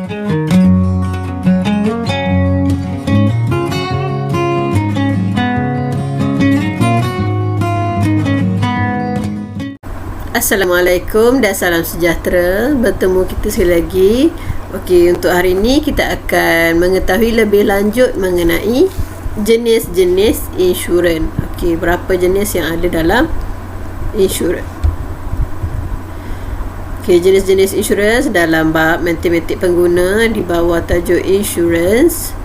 Assalamualaikum dan salam sejahtera. Bertemu kita sekali lagi. Okey, untuk hari ini kita akan mengetahui lebih lanjut mengenai jenis-jenis insurans. Okey, berapa jenis yang ada dalam insurans. Okey, jenis-jenis insurans dalam bab matematik pengguna di bawah tajuk insurans.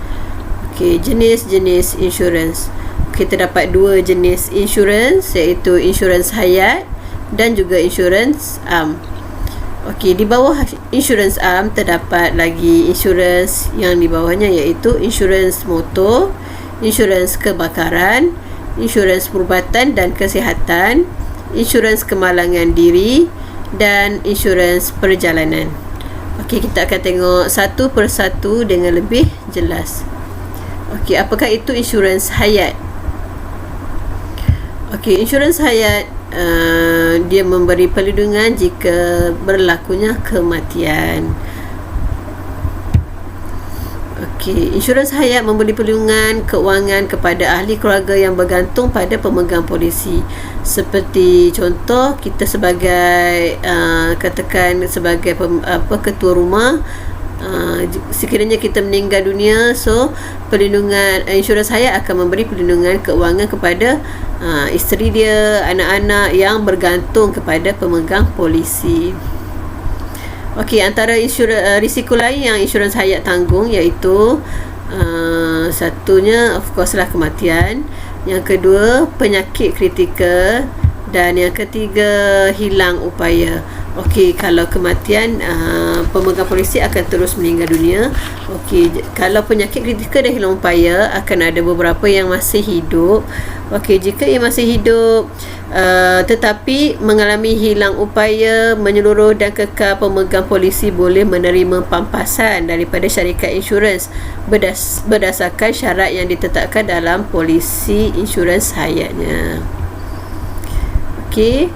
Okey, jenis-jenis insurans. Kita dapat dua jenis insurans, iaitu insurans hayat dan juga insurans am. Okey, di bawah insurans am terdapat lagi insurans yang di bawahnya, iaitu insurans motor, insurans kebakaran, insurans perubatan dan kesihatan, insurans kemalangan diri dan insurans perjalanan. Okey, kita akan tengok satu persatu dengan lebih jelas. Okey, apakah itu insurans hayat? Okey, insurans hayat dia memberi perlindungan jika berlakunya kematian. Okey, insurans hayat memberi perlindungan keuangan kepada ahli keluarga yang bergantung pada pemegang polisi. Seperti contoh, kita sebagai katakan sebagai ketua rumah, sekiranya kita meninggal dunia, so perlindungan insurans hayat akan memberi perlindungan keuangan kepada isteri dia, anak-anak yang bergantung kepada pemegang polisi. Okey, antara risiko lain yang insurans hayat tanggung, iaitu satunya of course lah kematian, yang kedua penyakit kritikal, dan yang ketiga hilang upaya. Okey, kalau kematian, pemegang polisi akan terus meninggal dunia. Okey, kalau penyakit kritikal dan hilang upaya, akan ada beberapa yang masih hidup. Okey, jika ia masih hidup tetapi mengalami hilang upaya menyeluruh dan kekal, pemegang polisi boleh menerima pampasan daripada syarikat insurans berdasarkan syarat yang ditetapkan dalam polisi insurans hayatnya. Okey,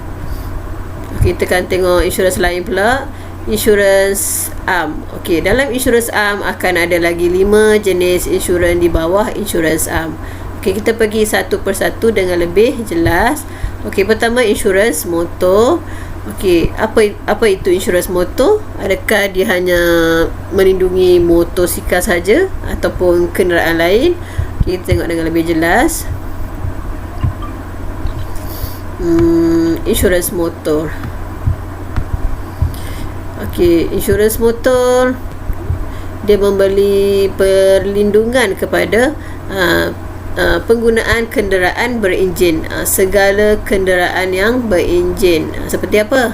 kita akan tengok insurans lain pula, insurans am. Okey, dalam insurans am akan ada lagi 5 jenis insurans di bawah insurans am. Okey, kita pergi satu persatu dengan lebih jelas. Okey, pertama insurans motor. Okey, apa itu insurans motor? Adakah dia hanya melindungi motosikal saja ataupun kenderaan lain? Kita tengok dengan lebih jelas. Insurans motor. Okey, insurans motor dia memberi perlindungan kepada penggunaan kenderaan berenjin, segala kenderaan yang berenjin, seperti apa?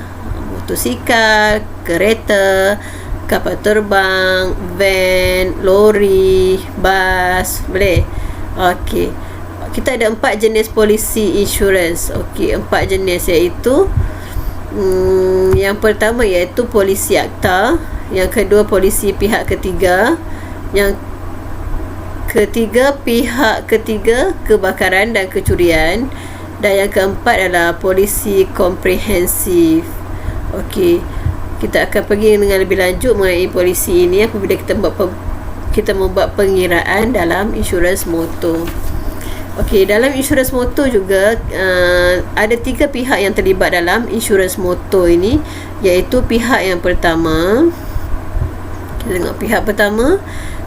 Motosikal, kereta, kapal terbang, van, lori, bas, boleh. Okey, kita ada 4 jenis polisi insurans. Okey, 4 jenis, iaitu yang pertama iaitu polisi akta, yang kedua polisi pihak ketiga, yang ketiga pihak ketiga kebakaran dan kecurian, dan yang keempat adalah polisi komprehensif. Okey, kita akan pergi dengan lebih lanjut mengenai polisi ini apabila kita membuat pengiraan dalam insurans motor. Okey, dalam insurans motor juga ada 3 pihak yang terlibat dalam insurans motor ini, iaitu pihak yang pertama. Kita tengok pihak pertama,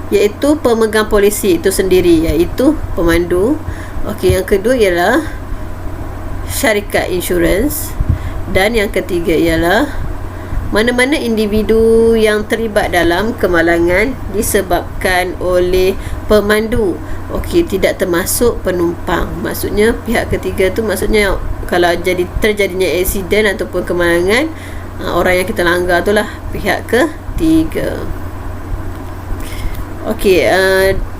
iaitu pemegang polisi itu sendiri, iaitu pemandu. Okey, yang kedua ialah syarikat insurans, dan yang ketiga ialah mana-mana individu yang terlibat dalam kemalangan disebabkan oleh pemandu. Okey, tidak termasuk penumpang. Maksudnya pihak ketiga tu, maksudnya kalau terjadinya aksiden ataupun kemalangan, orang yang kita langgar tu lah pihak ketiga. Okey,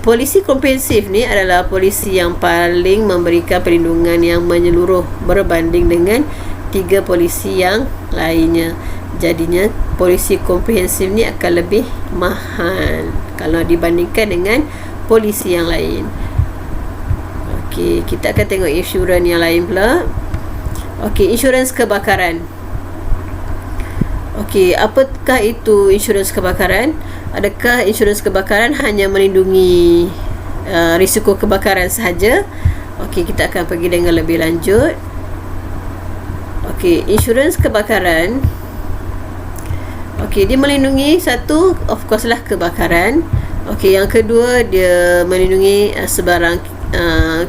polisi komprehensif ni adalah polisi yang paling memberikan perlindungan yang menyeluruh berbanding dengan 3 polisi yang lainnya. Jadinya polisi komprehensif ni akan lebih mahal kalau dibandingkan dengan polisi yang lain. Okey, kita akan tengok insurans yang lain pula. Okey, insurans kebakaran. Okey, apakah itu insurans kebakaran? Adakah insurans kebakaran hanya melindungi risiko kebakaran sahaja? Okey, kita akan pergi dengan lebih lanjut. Okey, insurans kebakaran, okey, dia melindungi satu, of course lah, kebakaran. Okey, yang kedua, dia melindungi sebarang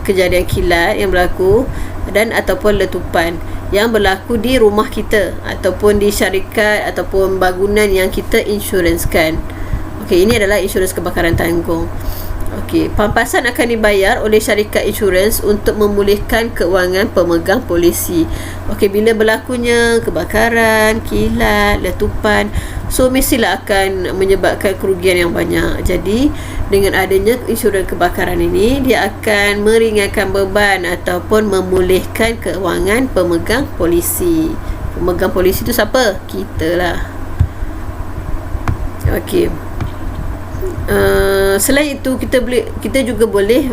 kejadian kilat yang berlaku dan ataupun letupan yang berlaku di rumah kita ataupun di syarikat ataupun bangunan yang kita insuranskan. Okey, ini adalah insurans kebakaran tanggung. Okey, pampasan akan dibayar oleh syarikat insurans untuk memulihkan keuangan pemegang polisi. Okey, bila berlakunya kebakaran, kilat, letupan, so mestilah akan menyebabkan kerugian yang banyak. Jadi, dengan adanya insurans kebakaran ini, dia akan meringankan beban ataupun memulihkan keuangan pemegang polisi. Pemegang polisi itu siapa? Kita lah. Okey. Selain itu, kita juga boleh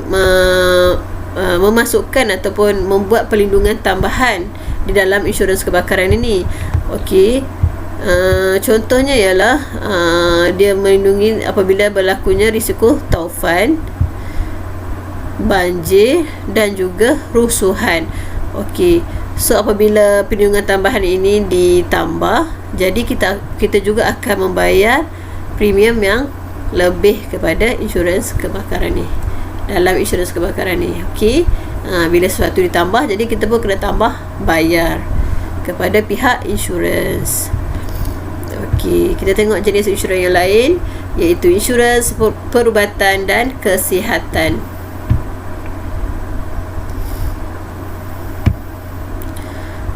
memasukkan ataupun membuat perlindungan tambahan di dalam insurans kebakaran ini. Okey, contohnya ialah dia melindungi apabila berlakunya risiko taufan, banjir dan juga rusuhan. Okey, so apabila perlindungan tambahan ini ditambah, jadi kita juga akan membayar premium yang lebih kepada insurans kebakaran ni, dalam insurans kebakaran ni. Okey, bila sesuatu ditambah, jadi kita pun kena tambah bayar kepada pihak insurans. Okey, kita tengok jenis insurans yang lain, iaitu insurans perubatan dan kesihatan.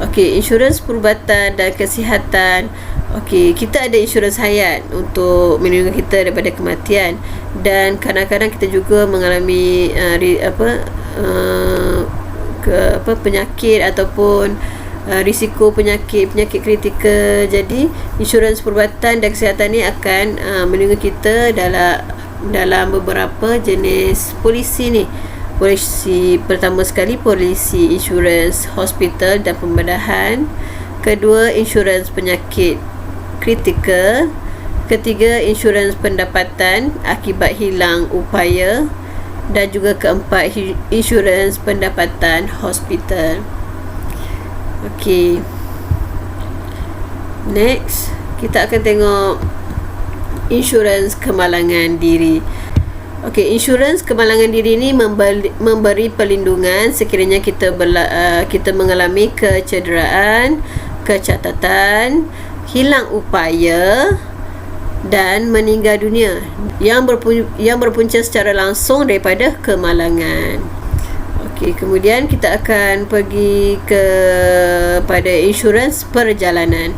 Okey, insurans perubatan dan kesihatan. Okey, kita ada insurans hayat untuk melindungi kita daripada kematian, dan kadang-kadang kita juga mengalami penyakit ataupun risiko penyakit kritikal. Jadi insurans perubatan dan kesihatan ni akan melindungi kita dalam beberapa jenis polisi ni. Polisi pertama sekali, polisi insurans hospital dan pembedahan. Kedua, insurans penyakit kritikal. Ketiga, insurans pendapatan akibat hilang upaya. Dan juga keempat, insurans pendapatan hospital. Okey, next kita akan tengok insurans kemalangan diri. Okey, insurans kemalangan diri ni memberi perlindungan sekiranya kita mengalami kecederaan, kecacatan, hilang upaya dan meninggal dunia yang berpunca secara langsung daripada kemalangan. Okey, kemudian kita akan pergi kepada insurans perjalanan.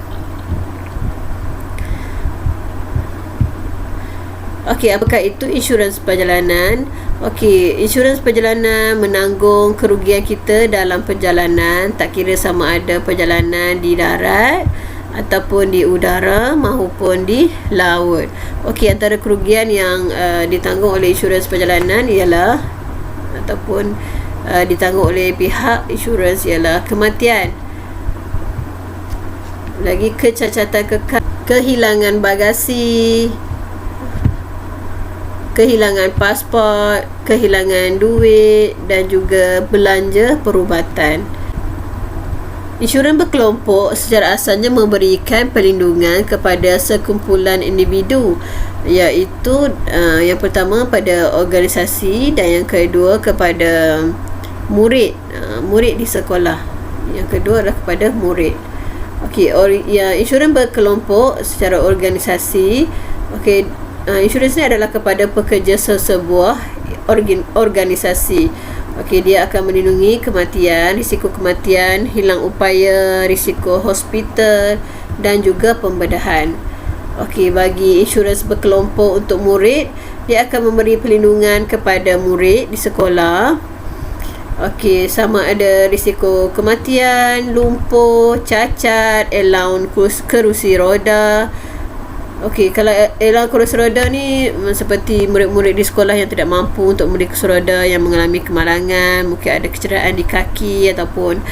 Okey, apakah itu insurans perjalanan? Okey, insurans perjalanan menanggung kerugian kita dalam perjalanan, tak kira sama ada perjalanan di darat ataupun di udara maupun di laut. Okey, antara kerugian yang ditanggung oleh insurans perjalanan ialah ataupun ditanggung oleh pihak insurans ialah kematian, lagi kecacatan kekal, kehilangan bagasi, kehilangan pasport, kehilangan duit dan juga belanja perubatan. Insurans berkelompok secara asalnya memberikan perlindungan kepada sekumpulan individu, iaitu yang pertama pada organisasi dan yang kedua kepada murid di sekolah. Yang kedua adalah kepada murid. Okey, insurans berkelompok secara organisasi. Okey, insurans ni adalah kepada pekerja sesebuah organisasi. Okey, dia akan melindungi kematian, risiko kematian, hilang upaya, risiko hospital dan juga pembedahan. Okey, bagi insurans berkelompok untuk murid, dia akan memberi perlindungan kepada murid di sekolah. Okey, sama ada risiko kematian, lumpuh, cacat, allowance kerusi roda. Okey, kalau allowance kerusi roda ni seperti murid-murid di sekolah yang tidak mampu untuk membeli kerusi roda, yang mengalami kemalangan, mungkin ada kecederaan di kaki ataupun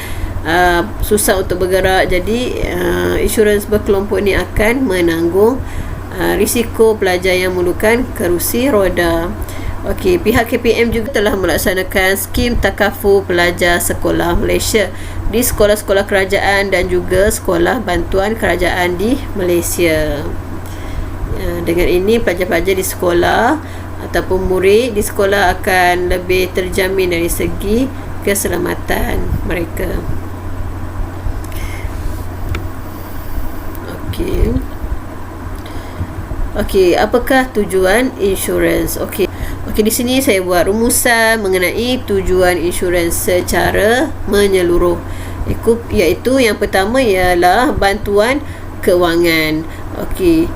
susah untuk bergerak. Jadi insurans berkelompok ni akan menanggung risiko pelajar yang memerlukan kerusi roda. Okey, pihak KPM juga telah melaksanakan skim takaful pelajar sekolah Malaysia di sekolah-sekolah kerajaan dan juga sekolah bantuan kerajaan di Malaysia. Dengan ini pelajar-pelajar di sekolah ataupun murid di sekolah akan lebih terjamin dari segi keselamatan mereka. Okey, apakah tujuan insurans? Okey, di sini saya buat rumusan mengenai tujuan insurans secara menyeluruh. Iaitu yang pertama ialah bantuan kewangan. Okey,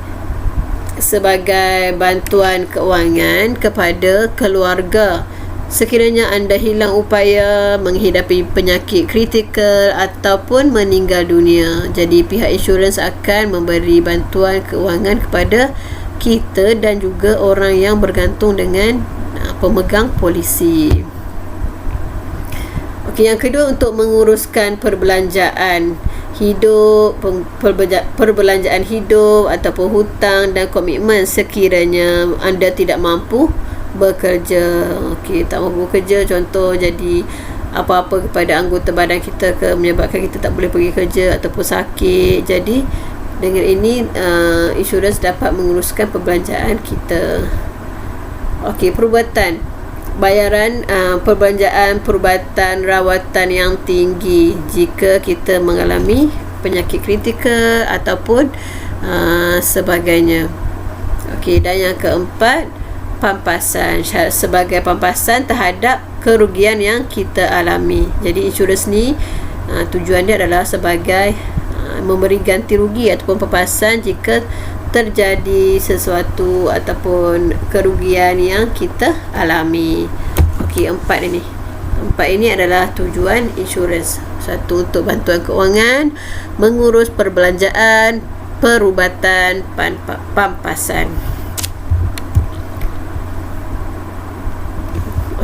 sebagai bantuan kewangan kepada keluarga sekiranya anda hilang upaya menghidapi penyakit kritikal ataupun meninggal dunia. Jadi pihak insurans akan memberi bantuan kewangan kepada kita dan juga orang yang bergantung dengan pemegang polisi. Okey, yang kedua untuk menguruskan perbelanjaan hidup, perbelanjaan hidup ataupun hutang dan komitmen sekiranya anda tidak mampu bekerja. Okey, tak mampu bekerja, contoh jadi apa-apa kepada anggota badan kita menyebabkan kita tak boleh pergi kerja ataupun sakit. Jadi dengan ini insurans dapat menguruskan perbelanjaan kita. Okey, perubatan, bayaran perubatan rawatan yang tinggi jika kita mengalami penyakit kritikal ataupun sebagainya. Okey, dan yang keempat, pampasan, sebagai pampasan terhadap kerugian yang kita alami. Jadi insurans ni tujuan dia adalah sebagai memberi ganti rugi ataupun pampasan jika terjadi sesuatu ataupun kerugian yang kita alami. Okey, empat ini adalah tujuan insurans. Satu, untuk bantuan kewangan, mengurus perbelanjaan, perubatan, pampasan.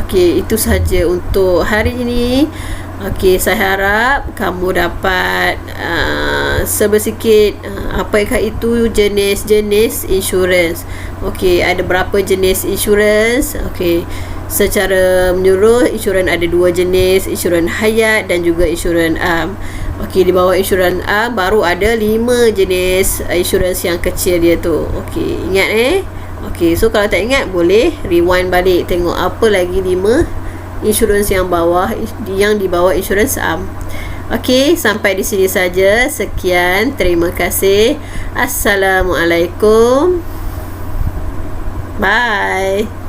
Okey, itu sahaja untuk hari ini. Okey, saya harap kamu dapat sebersikit apakah itu jenis-jenis insurans. Okey, ada berapa jenis insurans? Okey, secara menyeluruh insurans ada 2 jenis, insurans hayat dan juga insurans am. Okey, di bawah insurans am baru ada 5 jenis insurans yang kecil dia tu. Okey, ingat Okey, so kalau tak ingat boleh rewind balik tengok apa lagi 5 insurans yang di bawah insurans am. Okey, sampai di sini saja. Sekian, terima kasih. Assalamualaikum. Bye.